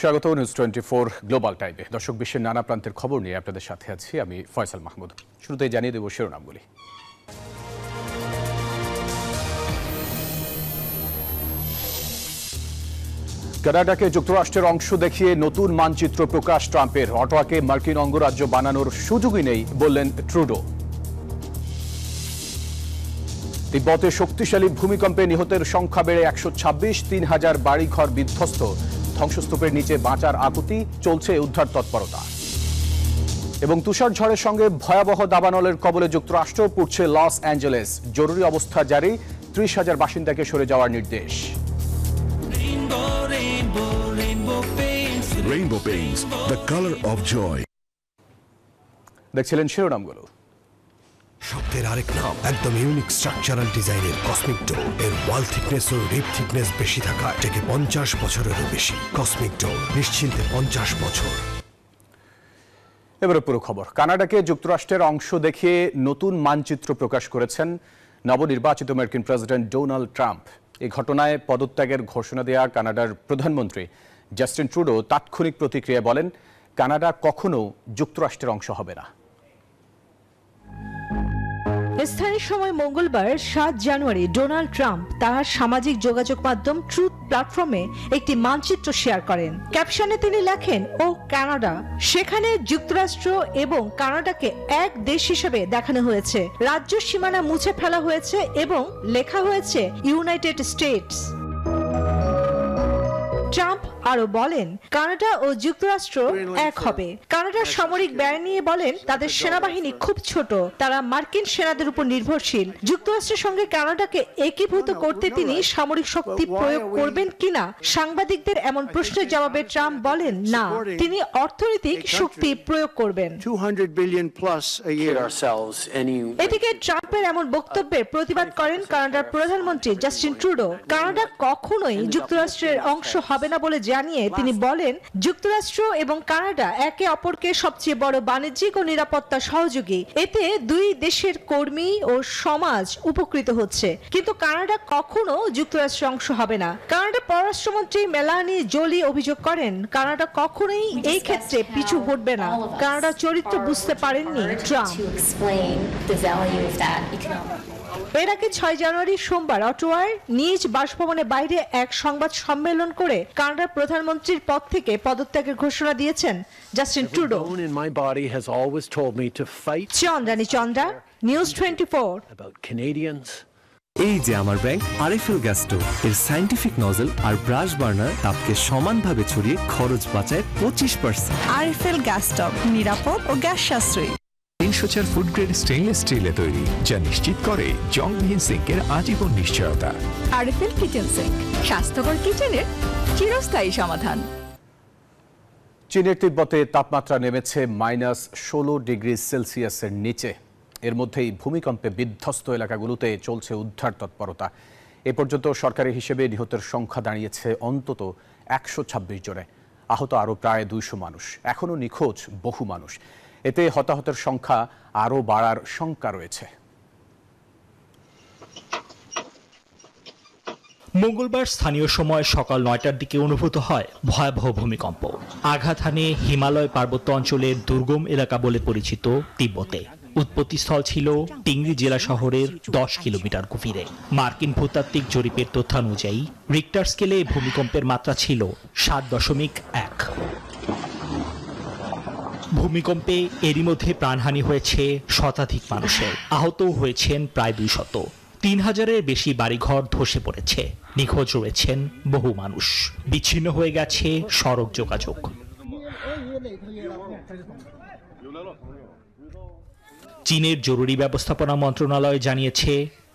স্বাগত news 24 global টাইমে। দর্শক, বিশ্বের নানা প্রান্তের খবর নিয়ে আপনাদের সাথে আছি আমি ফয়সাল মাহমুদ। শুরুতেই জানিয়ে দেব শিরোনামগুলি। কানাডাকে যুক্তরাষ্ট্রের অংশ দেখিয়ে নতুন মানচিত্র প্রকাশ ট্রাম্পের। অটোয়াকে মার্কিন অঙ্গরাজ্য বানানোর সুযোগই নেই বললেন ট্রুডো। তিব্বতে শক্তিশালী ভূমিকম্পে নিহতের সংখ্যা বেড়ে 126, 3000 বাড়িঘর বিধ্বস্ত। ধ্বংসস্তূপের নিচে বাঁচার আকুতি, চলছে উদ্ধার তৎপরতা। এবং তুষার ঝড়ের সঙ্গে ভয়াবহ দাবানলের কবলে যুক্তরাষ্ট্র, পড়ছে লস অ্যাঞ্জেলেস। জরুরি অবস্থা জারি, 30,000 বাসিন্দাকে সরে যাওয়ার নির্দেশ। Rainbow Paints, the color of joy. দেখছিলেন শিরোনামগুলো। শব্দের আরেক নাম, একদম ইউনিক স্ট্রাকচারাল ডিজাইনের কসমিক ডোর। এর ওয়াল থিকনেস ও রিপ থিকনেস বেশি থাকায় থেকে 50 বছরেরও বেশি। কসমিক ডোর, নিশ্চিন্তে 50 বছর। এবারে পুরো খবর। কানাডাকে যুক্তরাষ্ট্রের অংশ দেখিয়ে নতুন মানচিত্র প্রকাশ করেছেন নবনির্বাচিত মার্কিন প্রেসিডেন্ট ডোনাল্ড ট্রাম্প। এই ঘটনায় পদত্যাগের ঘোষণা দেয়া কানাডার প্রধানমন্ত্রী জাস্টিন ট্রুডো তাৎক্ষণিক প্রতিক্রিয়ায় বলেন, কানাডা কখনো যুক্তরাষ্ট্রের অংশ হবে না। স্থানীয় সময় মঙ্গলবার 7 জানুয়ারি ডোনাল্ড ট্রাম্প তার সামাজিক যোগাযোগ মাধ্যম ট্রুথ প্ল্যাটফর্মে একটি মানচিত্র শেয়ার করেন। ক্যাপশনে তিনি লেখেন, ও কানাডা। সেখানে যুক্তরাষ্ট্র এবং কানাডাকে এক দেশ হিসেবে দেখানো হয়েছে। রাজ্য সীমানা মুছে ফেলা হয়েছে এবং লেখা হয়েছে ইউনাইটেড স্টেটস। ট্রাম্প আরো বলেন, কানাডা ও যুক্তরাষ্ট্র এক হবে। কানাডার সামরিক ব্যয় নিয়ে বলেন, তাদের সেনাবাহিনী খুব ছোট, তারা মার্কিন সেনাদের উপর নির্ভরশীল। যুক্তরাষ্ট্রের সঙ্গে কানাডাকে একীভূত করতে তিনি সামরিক শক্তি প্রয়োগ করবেন কিনা সাংবাদিকদের এমন প্রশ্নের জবাবে ট্রাম্প বলেন, না, তিনি অর্থনৈতিক শক্তি প্রয়োগ করবেন। এদিকে ট্রাম্পের এমন বক্তব্যের প্রতিবাদ করেন কানাডার প্রধানমন্ত্রী জাস্টিন ট্রুডো। কানাডা কখনোই যুক্তরাষ্ট্রের অংশ হবে না বলে জানিয়ে তিনি বলেন, যুক্তরাষ্ট্র এবং কানাডা একে অপরকে সবচেয়ে বড় বাণিজ্যিক ও নিরাপত্তা সহযোগী। এতে দুই দেশের কর্মী ও সমাজ উপকৃত হচ্ছে, কিন্তু কানাডা কখনো যুক্তরাষ্ট্রের অংশ হবে না। কানাডার পররাষ্ট্রমন্ত্রী মেলানি জোলি অভিযোগ করেন, কানাডা কখনোই এই ক্ষেত্রে পিছু হটবে না। কানাডার চরিত্র বুঝতে পারেননি ট্রাম্প। এর আগে 6 জানুয়ারি সোমবার অটোয়ার নিজ বাসভবনের বাইরে এক সংবাদ সম্মেলন করে কানাডার প্রধানমন্ত্রীর পদ থেকে পদত্যাগের ঘোষণা দিয়েছেন Justin Trudeau. Chandrani Chandra, news 24। এই যে আমার ব্যাংক আরএফএল গ্যাস স্টোভ, এর সায়েন্টিফিক নজল আর ব্রাশ বার্নার তাপকে সমানভাবে ছড়িয়ে খরচ বাঁচায় 25%। আরএফএল গ্যাস স্টোভ নিরাপদ ও গ্যাস সাশ্রয়ী। 304 ফুড গ্রেড স্টেইনলেস স্টিলে তৈরি, যা নিশ্চিত করে জংবিহীন সিঙ্কের আজীবন নিশ্চয়তা। আরএফএল কিচেন সিঙ্ক, স্বাস্থ্যকর কিচেনের চিরস্থায়ী সমাধান। চীনের তিব্বতে তাপমাত্রা নেমেছে -16 ডিগ্রি সেলসিয়াসের নিচে। এর মধ্যেই ভূমিকম্পে বিধ্বস্ত এলাকাগুলোতে চলছে উদ্ধার তৎপরতা। এ পর্যন্ত সরকারি হিসেবে নিহতের সংখ্যা দাঁড়িয়েছে অন্তত 126 জনে। আহত আরও প্রায় 200 মানুষ। এখনও নিখোঁজ বহু মানুষ। এতে হতাহতের সংখ্যা আরও বাড়ার শঙ্কা রয়েছে। মঙ্গলবার স্থানীয় সময় সকাল 9টার দিকে অনুভূত হয় ভয়াবহ ভূমিকম্প। আঘাত হানে হিমালয় পার্বত্য অঞ্চলের দুর্গম এলাকা বলে পরিচিত তিব্বতে। উৎপত্তিস্থল ছিল টিংরি জেলা শহরের 10 কিলোমিটার গভীরে। মার্কিন ভূতাত্ত্বিক জরিপের তথ্যানুযায়ী রিক্টার স্কেলে ভূমিকম্পের মাত্রা ছিল 7.1। ভূমিকম্পে এরই মধ্যে প্রাণহানি হয়েছে শতাধিক মানুষের। আহত হয়েছেন প্রায় 200। 3000-এর বেশি বাড়িঘর ধসে পড়েছে। নিখোঁজ রয়েছেন বহু মানুষ। বিচ্ছিন্ন হয়ে গেছে সড়ক যোগাযোগ। চীনের জরুরি ব্যবস্থাপনা মন্ত্রণালয় জানিয়েছে,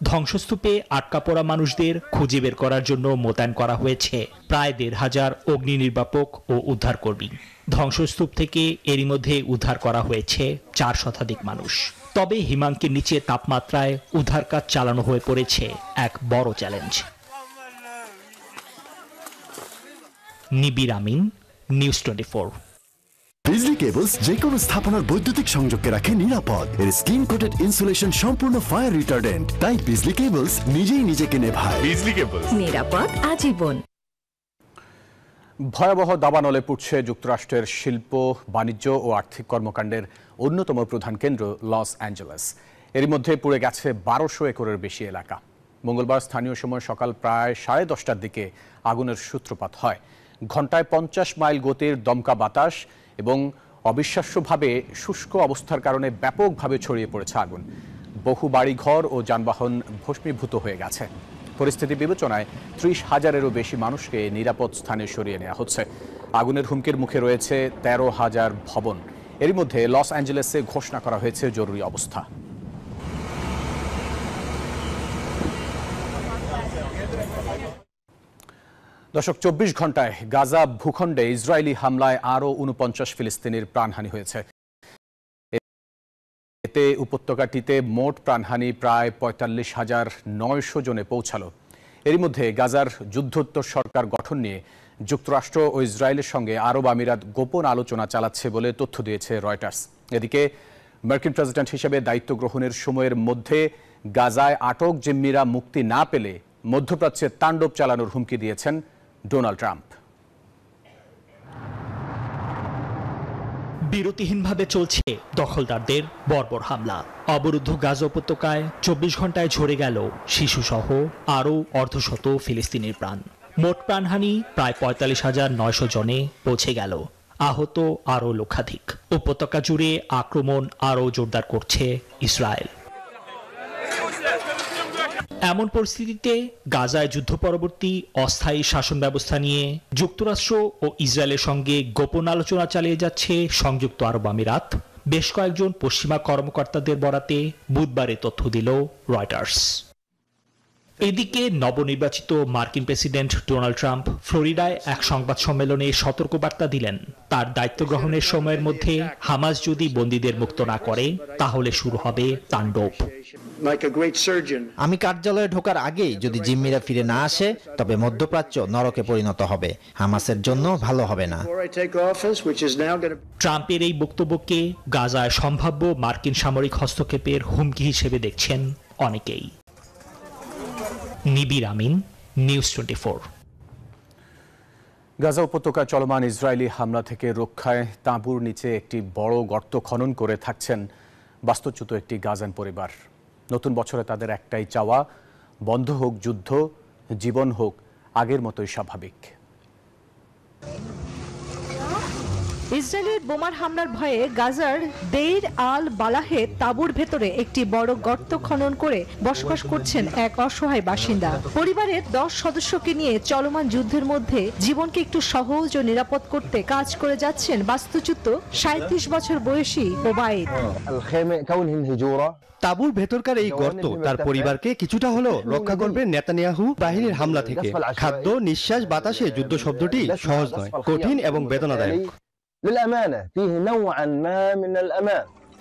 ধ্বংসস্তূপে আটকা পড়া মানুষদের খুঁজে বের করার জন্য মোতায়েন করা হয়েছে প্রায় 1500 অগ্নি নির্বাপক ও উদ্ধারকর্মী। ধ্বংসস্তূপ থেকে এরই মধ্যে উদ্ধার করা হয়েছে 4 শতাধিক মানুষ। তবে হিমাঙ্কের নিচে তাপমাত্রায় উদ্ধার কাজ চালানো হয়ে পড়েছে এক বড় চ্যালেঞ্জ। নিবির আমিন, নিউজ 24। বিজলি কেবলস যে কোনো স্থাপনার বৈদ্যুতিক সংযোগকে রাখে নিরাপদ। এর স্ক্রিন কোটেড ইনসুলেশন সম্পূর্ণ ফায়ার রিটার্ডেন্ট, তাই বিজলি কেবলস নিজেই নিজেকে নেভায়। বিজলি কেবলস, নিরাপদ আজীবন। ভয়াবহ দাবানলে পুড়ছে যুক্তরাষ্ট্রের শিল্প বাণিজ্য ও আর্থিক কর্মকাণ্ডের অন্যতম প্রধান কেন্দ্র লস অ্যাঞ্জেলেস। এরই মধ্যে পুড়ে গেছে 1200 একরের বেশি এলাকা। মঙ্গলবার স্থানীয় সময় সকাল প্রায় 10:30টার দিকে আগুনের সূত্রপাত হয়। ঘণ্টায় 50 মাইল গতির দমকা বাতাস এবং অবিশ্বাস্যভাবে শুষ্ক অবস্থার কারণে ব্যাপকভাবে ছড়িয়ে পড়েছে আগুন। বহু বাড়িঘর ও যানবাহন ভস্মীভূত হয়ে গেছে। পরিস্থিতি বিবেচনায় 30,000-এরও বেশি মানুষকে নিরাপদ স্থানে সরিয়ে নেওয়া হচ্ছে। আগুনের হুমকির মুখে রয়েছে 13,000 ভবন। এরই মধ্যে লস অ্যাঞ্জেলেসে ঘোষণা করা হয়েছে জরুরি অবস্থা। দর্শক, 24 ঘন্টায় গাজা ভূখণ্ডে ইসরায়েলি হামলায় আরও 49 ফিলিস্তিনির প্রাণহানি হয়েছে। এতে উপত্যকাটিতে মোট প্রাণহানি প্রায় 45,900 জনে পৌঁছালো। এরই মধ্যে গাজার যুদ্ধোত্তর সরকার গঠন নিয়ে যুক্তরাষ্ট্র ও ইসরায়েলের সঙ্গে আরব আমিরাত গোপন আলোচনা চালাচ্ছে বলে তথ্য দিয়েছে রয়টার্স। এদিকে মার্কিন প্রেসিডেন্ট হিসেবে দায়িত্ব গ্রহণের সময়ের মধ্যে গাজায় আটক জিম্মিরা মুক্তি না পেলে মধ্যপ্রাচ্যে তাণ্ডব চালানোর হুমকি দিয়েছেন ডোনাল্ড ট্রাম্প। বিরতিহীনভাবে চলছে দখলদারদের বর্বর হামলা। অবরুদ্ধ গাজা উপত্যকায় 24 ঘন্টায় ঝরে গেল শিশুসহ আরও অর্ধশত ফিলিস্তিনির প্রাণ। মোট প্রাণহানি প্রায় 45,900 জনে পৌঁছে গেল, আহত আরও লক্ষাধিক। উপত্যকা জুড়ে আক্রমণ আরও জোরদার করছে ইসরায়েল। এমন পরিস্থিতিতে গাজায় যুদ্ধ পরবর্তী অস্থায়ী শাসন ব্যবস্থা নিয়ে যুক্তরাষ্ট্র ও ইসরায়েলের সঙ্গে গোপন আলোচনা চালিয়ে যাচ্ছে সংযুক্ত আরব আমিরাত। বেশ কয়েকজন পশ্চিমা কর্মকর্তাদের বরাতে বুধবারে তথ্য দিল রয়টার্স। এদিকে নবনির্বাচিত মার্কিন প্রেসিডেন্ট ডোনাল্ড ট্রাম্প ফ্লোরিডায় এক সংবাদ সম্মেলনে সতর্কবার্তা দিলেন, তার দায়িত্ব গ্রহণের সময়ের মধ্যে হামাস যদি বন্দীদের মুক্ত না করে তাহলে শুরু হবে তাণ্ডব। আমি কার্যালয়ে ঢোকার আগেই যদি জিম্মিরা ফিরে না আসে তবে মধ্যপ্রাচ্য নরকে পরিণত হবে, হামাসের জন্য ভালো হবে না। ট্রাম্পের এই বক্তব্যকে গাজায় সম্ভাব্য মার্কিন সামরিক হস্তক্ষেপের হুমকি হিসেবে দেখছেন অনেকেই। নিবির আমিন, নিউজ 24। গাজা উপত্যকায় চলমান ইসরায়েলি হামলা থেকে রক্ষায় তাঁবুর নিচে একটি বড় গর্ত খনন করে থাকছেন বাস্তুচ্যুত একটি গাজান পরিবার। নতুন বছরে তাদের একটাই চাওয়া, বন্ধ হোক যুদ্ধ, জীবন হোক আগের মতোই স্বাভাবিক। ইসরায়েলের বোমার হামলার ভয়ে গাজার দেইর আল বালাহে তাঁবুর ভেতরে একটি বড় গর্ত খনন করে বসবাস করছেন এক অসহায় বাসিন্দা। পরিবারের 10 সদস্যকে নিয়ে চলমান যুদ্ধের মধ্যে জীবনকে একটু সহজ ও নিরাপদ করতে কাজ করে যাচ্ছেন বাস্তুচ্যুত 37 বছর বয়সী ওবায়েদ। তাঁবুর ভেতরকার এই গর্ত তার পরিবারকে কিছুটা হলেও রক্ষা করবে নেতানিয়াহু বাহিনীর হামলা থেকে। খাদ্য, নিঃশ্বাস, বাতাসে যুদ্ধ শব্দটি সহজ নয়, কঠিন এবং বেদনাদায়ক।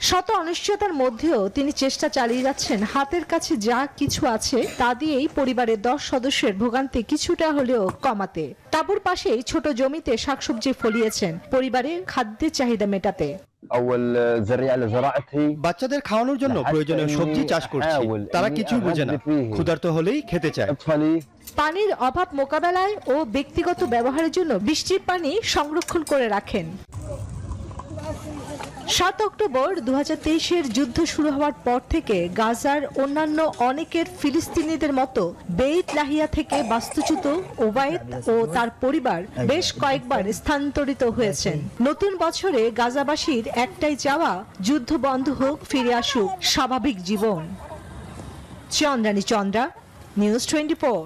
শত অনিশ্চয়তার মধ্যেও তিনি চেষ্টা চালিয়ে যাচ্ছেন হাতের কাছে যা কিছু আছে তা দিয়েই পরিবারের 10 সদস্যের ভোগান্তি কিছুটা হলেও কমাতে। তাঁবুর পাশেই ছোট জমিতে শাকসবজি ফলিয়েছেন পরিবারের খাদ্যের চাহিদা মেটাতে। বাচ্চাদের খাওয়ানোর জন্য প্রয়োজনীয় সবজি চাষ করছি, তারা কিছুই বোঝে না, ক্ষুধার্ত হলেই খেতে চায়। পানির অভাব মোকাবেলায় ও ব্যক্তিগত ব্যবহারের জন্য বৃষ্টির পানি সংরক্ষণ করে রাখেন। 7 অক্টোবর 2023-এর যুদ্ধ শুরু হওয়ার পর থেকে গাজার অন্যান্য অনেকের ফিলিস্তিনিদের মতো বেইত লাহিয়া থেকে বাস্তুচ্যুত ওবায়েদ ও তার পরিবার বেশ কয়েকবার স্থানান্তরিত হয়েছেন। নতুন বছরে গাজাবাসীর একটাই চাওয়া, যুদ্ধ বন্ধ হোক, ফিরে আসুক স্বাভাবিক জীবন। চন্দ্রানী চন্দ্রা, নিউজ 24।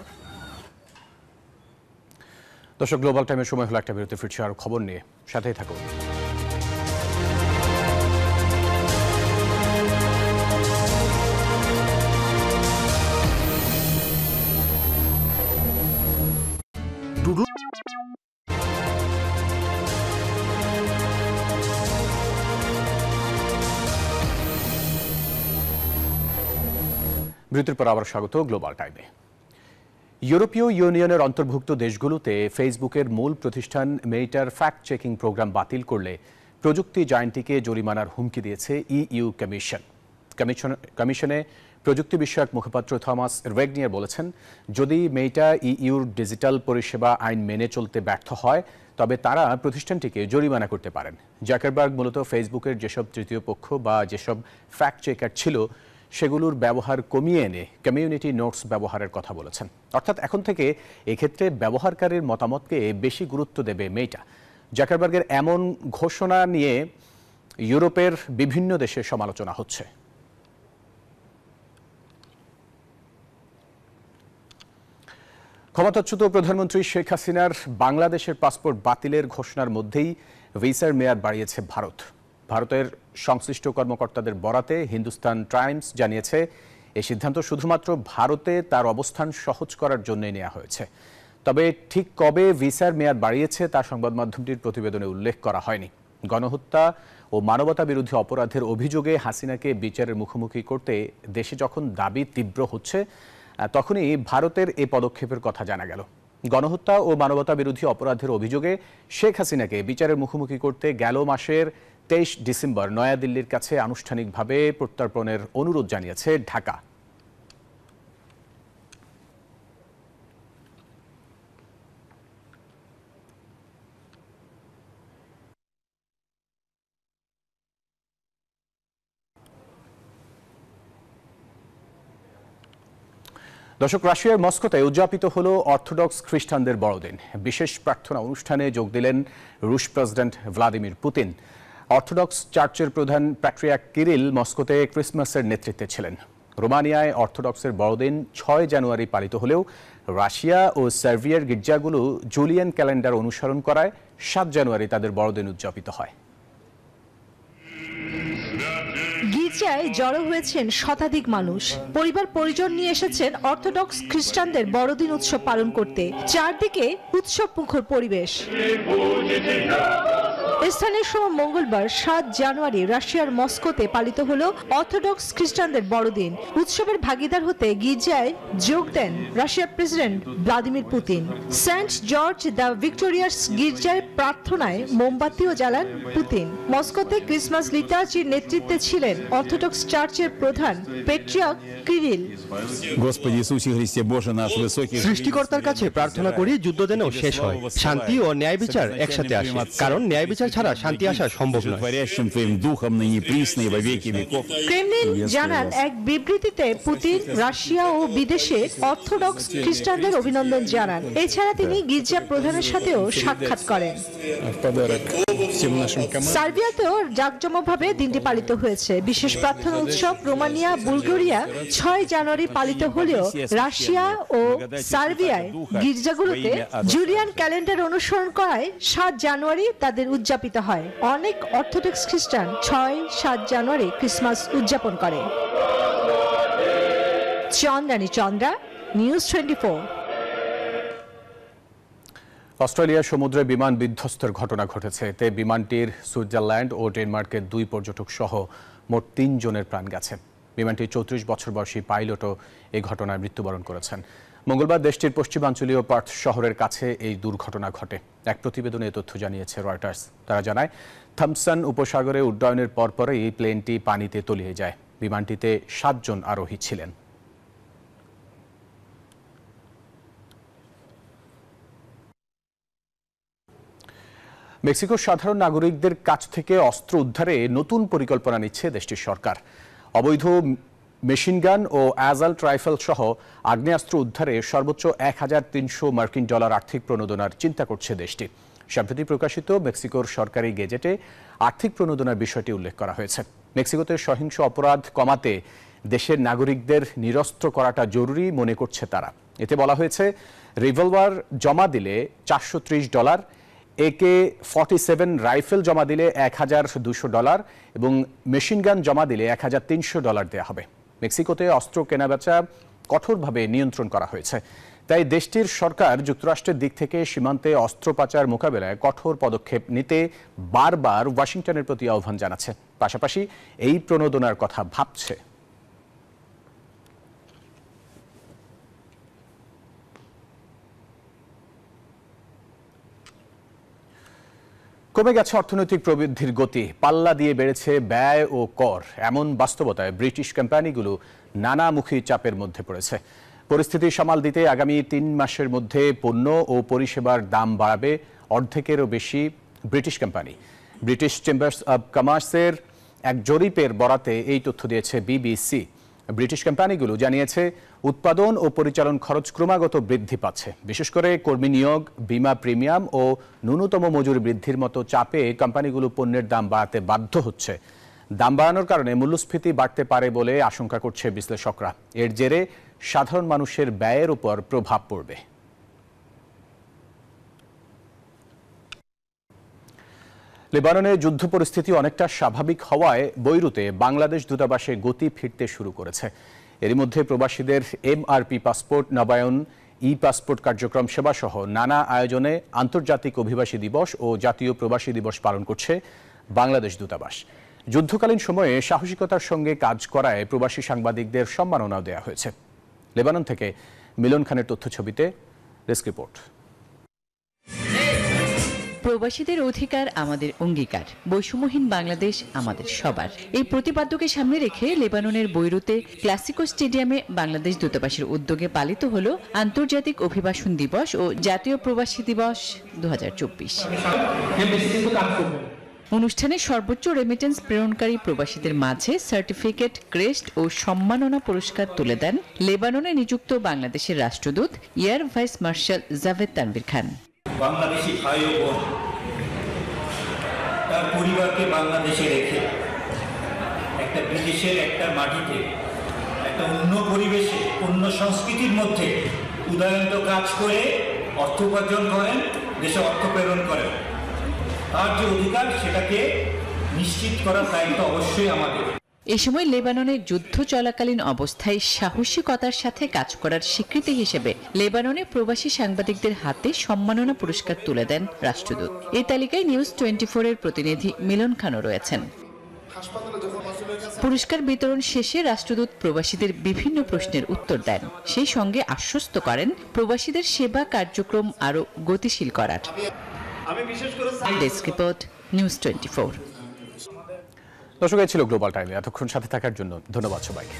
দর্শক, গ্লোবাল টাইমের সময় হলো একটা বিরতি, ফিরছি আরো খবর নিয়ে, সাথেই থাকুন। বিরতির পর আবার স্বাগত গ্লোবাল টাইমে। ইউরোপীয় ইউনিয়নের অন্তর্ভুক্ত দেশগুলোতে ফেসবুকের মূল প্রতিষ্ঠান মেটার ফ্যাক্ট চেকিং প্রোগ্রাম বাতিল করলে প্রযুক্তি জায়ান্টটিকে জরিমানার হুমকি দিয়েছে ইইউ কমিশনে প্রযুক্তি বিষয়ক মুখপাত্র থমাস রেগনিয়ার বলেছেন, যদি মেটা ইইউর ডিজিটাল পরিষেবা আইন মেনে চলতে ব্যর্থ হয় তবে তারা প্রতিষ্ঠানটিকে জরিমানা করতে পারেন। জাকারবার্গ মূলত ফেসবুকের যেসব তৃতীয় পক্ষ বা যেসব ফ্যাক্ট চেকার ছিল সেগুলোর ব্যবহার কমিয়ে এনে কমিউনিটি নোটস ব্যবহারের কথা বলেছেন। অর্থাৎ এখন থেকে এক্ষেত্রে ব্যবহারকারীর মতামতকে বেশি গুরুত্ব দেবে মেটা। জাকারবার্গের এমন ঘোষণা নিয়ে ইউরোপের বিভিন্ন দেশে সমালোচনা হচ্ছে। ক্ষমতাচ্যুত প্রধানমন্ত্রী শেখ হাসিনার বাংলাদেশের পাসপোর্ট বাতিলের ঘোষণার মধ্যেই ভিসার মেয়াদ বাড়িয়েছে ভারত। ভারতের সংশ্লিষ্ট কর্মকর্তাদের বরাতে হিন্দুস্তান টাইমস জানিয়েছে এই সিদ্ধান্ত শুধুমাত্র ভারতে তার অবস্থান সহজ করার জন্যই নেওয়া হয়েছে। তবে ঠিক কবে ভিসার মেয়াদ বাড়িয়েছে তা সংবাদ মাধ্যমটির প্রতিবেদনে উল্লেখ করা হয়নি। গণহত্যা ও মানবতা বিরোধী অপরাধের অভিযোগে হাসিনাকে বিচারের মুখোমুখি করতে দেশে যখন দাবি তীব্র হচ্ছে তখনই ভারতের এই পদক্ষেপের কথা জানা গেল। গণহত্যা ও মানবতা বিরোধী অপরাধের অভিযোগে শেখ হাসিনাকে বিচারের মুখোমুখি করতে গেল মাসের 23 ডিসেম্বর নয়াদিল্লির কাছে আনুষ্ঠানিকভাবে প্রত্যর্পণের অনুরোধ জানিয়েছে ঢাকা। দর্শক, রাশিয়ার মস্কোতে উদযাপিত হল অর্থোডক্স খ্রিস্টানদের বড়দিন। বিশেষ প্রার্থনা অনুষ্ঠানে যোগ দিলেন রুশ প্রেসিডেন্ট ভ্লাদিমির পুতিন। অর্থোডক্স চার্চের প্রধান প্যাট্রিয়ার্ক কিরিল মস্কোতে ক্রিসমাসের নেতৃত্বে ছিলেন। রোমানিয়ায় অর্থোডক্সের বড়দিন 6 জানুয়ারি পালিত হলেও রাশিয়া ও সার্বিয়ার গির্জাগুলো জুলিয়ান ক্যালেন্ডার অনুসরণ করায় 7 জানুয়ারি তাদের বড়দিন উদযাপিত হয়। গির্জায় জড়ো হয়েছেন শতাধিক মানুষ। পরিবার পরিজন নিয়ে এসেছেন অর্থোডক্স খ্রিস্টানদের বড়দিন উৎসব পালন করতে। চারদিকে উৎসব মুখর পরিবেশ। স্থানীয় সময় মঙ্গলবার 7 জানুয়ারি রাশিয়ার মস্কোতে পালিত হলো অর্থোডক্স খ্রিস্টানদের বড়দিন। উৎসবের ভাগিদার হতে গির্জায় যোগ দেন রাশিয়ার president Vladimir Putin. Saint George the Victorious গির্জায় প্রার্থনায় মোমবাতিও জ্বালান পুতিন। মস্কোতে ক্রিসমাস লিটার্জির নেতৃত্বে ছিলেন অর্থোডক্স চার্চের প্রধান প্যাট্রিয়ার্ক কিরিল। সৃষ্টিকর্তার কাছে প্রার্থনা করি যুদ্ধ যেন শেষ হয়, শান্তি ও ন্যায় বিচার একসাথে আসে, কারণ ন্যায় বিচার ছাড়া শান্তি আসা সম্ভব নয়। ক্রেমলিন জানান এক বিবৃতিতে পুতিন রাশিয়া ও বিদেশে অর্থোডক্স খ্রিস্টানদের অভিনন্দন জানান। এছাড়া তিনি গির্জা প্রধানের সাথেও সাক্ষাৎ করেন। সার্বিয়াতেও জাঁকজমকভাবে দিনটি পালিত হয়েছে। বিশেষ প্রার্থনা উৎসব রোমানিয়া, বুলগেরিয়া 6 জানুয়ারি পালিত হলেও রাশিয়া ও সার্বিয়ায় গির্জাগুলোতে জুলিয়ান ক্যালেন্ডার অনুসরণ করায় 7 জানুয়ারি তাদের উদযাপিত হয়। অনেক অর্থোডক্স খ্রিস্টান 6-7 জানুয়ারি ক্রিসমাস উদযাপন করে। চন্দ্রানী চন্দ্রা, নিউজ 24। অস্ট্রেলিয়ার সমুদ্রে বিমান বিধ্বস্তের ঘটনা ঘটেছে। এতে বিমানটির সুইজারল্যান্ড ও ডেনমার্কের 2 পর্যটক সহ মোট 3 জনের প্রাণ গেছে। বিমানটির 34 বছর বয়সী পাইলটও এই ঘটনায় মৃত্যুবরণ করেছেন। মঙ্গলবার দেশটির পশ্চিমাঞ্চলীয় পার্থ শহরের কাছে এই দুর্ঘটনা ঘটে। এক প্রতিবেদনে এই তথ্য জানিয়েছে রয়টার্স। তারা জানায়, থমসন উপসাগরে উড্ডয়নের পরপরই এই প্লেনটি পানিতে তলিয়ে যায়। বিমানটিতে 7 জন আরোহী ছিলেন। মেক্সিকোর সাধারণ নাগরিকদের কাছ থেকে অস্ত্র উদ্ধারে নতুন পরিকল্পনা নিচ্ছে দেশটির সরকার। অবৈধ মেশিনগান ও অ্যাসাল্ট রাইফেল সহ আগ্নেয়াস্ত্র উদ্ধারে সর্বোচ্চ $1,300 আর্থিক প্রণোদনার চিন্তা করছে দেশটি। সম্প্রতি প্রকাশিত মেক্সিকোর সরকারি গেজেটে আর্থিক প্রণোদনার বিষয়টি উল্লেখ করা হয়েছে। মেক্সিকোতে সহিংস অপরাধ কমাতে দেশের নাগরিকদের নিরস্ত্র করাটা জরুরি মনে করছে তারা। এতে বলা হয়েছে, রিভলভার জমা দিলে $430, AK-47 রাইফেল জমা দিলে $1,200 এবং মেশিনগান জমা দিলে $1,300 দেওয়া হবে। মেক্সিকোতে অস্ত্র কেনাবেচা কঠোরভাবে নিয়ন্ত্রণ করা হয়েছে। তাই দেশটির সরকার যুক্তরাষ্ট্রের দিক থেকে সীমান্তে অস্ত্র পাচার মোকাবেলায় কঠোর পদক্ষেপ নিতে বারবার ওয়াশিংটনের প্রতি আহ্বান জানাচ্ছে। পাশাপাশি এই প্রণোদনার কথা ভাবছে। কমে গেছে অর্থনৈতিক প্রবৃদ্ধির গতি, পাল্লা দিয়ে বেড়েছে ব্যয় ও কর। এমন বাস্তবতায় ব্রিটিশ কোম্পানিগুলো নানামুখী চাপের মধ্যে পড়েছে। পরিস্থিতি সামাল দিতে আগামী 3 মাসের মধ্যে পণ্য ও পরিষেবার দাম বাড়াবে অর্ধেকেরও বেশি British company. British chambers of কমার্সের এক জরিপের বরাতে এই তথ্য দিয়েছে বিবিসি। ব্রিটিশ কোম্পানিগুলো জানিয়েছে উৎপাদন ও পরিচালন খরচ ক্রমাগত বৃদ্ধি পাচ্ছে। বিশেষ করে কর্মী নিয়োগ, বীমা প্রিমিয়াম ও ন্যূনতম মজুরি বৃদ্ধির মতো চাপে কোম্পানিগুলো পণ্যের দাম বাড়াতে বাধ্য হচ্ছে। দাম বাড়ানোর কারণে মূল্যস্ফীতি বাড়তে পারে বলে আশঙ্কা করছে বিশ্লেষকরা। এর জেরে সাধারণ মানুষের ব্যয়ের উপর প্রভাব পড়বে। লেবাননে যুদ্ধ পরিস্থিতি অনেকটা স্বাভাবিক হওয়ায় বৈরুতে বাংলাদেশ দূতাবাসে গতি ফিরতে শুরু করেছে। এরই মধ্যে প্রবাসীদের এমআরপি পাসপোর্ট নবায়ন, ই পাসপোর্ট কার্যক্রম সেবাসহ নানা আয়োজনে আন্তর্জাতিক অভিবাসী দিবস ও জাতীয় প্রবাসী দিবস পালন করছে বাংলাদেশ দূতাবাস। যুদ্ধকালীন সময়ে সাহসিকতার সঙ্গে কাজ করায় প্রবাসী সাংবাদিকদের সম্মাননাও দেওয়া হয়েছে। লেবানন থেকে মিলন খানের তথ্যছবিতে ডেস্ক রিপোর্ট। প্রবাসীদের অধিকার আমাদের অঙ্গীকার, বৈষম্যহীন বাংলাদেশ আমাদের সবার। এই প্রতিপাদ্যকে সামনে রেখে লেবাননের বৈরুতে ক্লাসিকো স্টেডিয়ামে বাংলাদেশ দূতাবাসের উদ্যোগে পালিত হল আন্তর্জাতিক অভিবাসন দিবস ও জাতীয় প্রবাসী দিবস 2024। অনুষ্ঠানে সর্বোচ্চ রেমিটেন্স প্রেরণকারী প্রবাসীদের মাঝে সার্টিফিকেট, ক্রেস্ট ও সম্মাননা পুরস্কার তুলে দেন লেবাননে নিযুক্ত বাংলাদেশের রাষ্ট্রদূত air vice marshal Javed Tanvir Khan. বাংলাদেশি ভাই ও বোন তার পরিবারকে বাংলাদেশে রেখে একটা বিদেশের একটা মাটিতে একটা অন্য পরিবেশে, অন্য সংস্কৃতির মধ্যে উদয়ন্ত কাজ করে অর্থ উপার্জন করেন, দেশে অর্থ প্রেরণ করেন। তার যে অধিকার সেটাকে নিশ্চিত করার দায়িত্ব অবশ্যই আমাদের। এ সময় লেবাননের যুদ্ধ চলাকালীন অবস্থায় সাহসিকতার সাথে কাজ করার স্বীকৃতি হিসেবে লেবাননে প্রবাসী সাংবাদিকদের হাতে সম্মাননা পুরস্কার তুলে দেন রাষ্ট্রদূত। এই তালিকায় নিউজ 24 এর প্রতিনিধি মিলন খানও রয়েছেন। পুরস্কার বিতরণ শেষে রাষ্ট্রদূত প্রবাসীদের বিভিন্ন প্রশ্নের উত্তর দেন, সেই সঙ্গে আশ্বস্ত করেন প্রবাসীদের সেবা কার্যক্রম আরও গতিশীল করার। Desk report, news 24। দর্শক, এই ছিল গ্লোবাল টাইমে। এতক্ষণ সাথে থাকার জন্য ধন্যবাদ সবাইকে।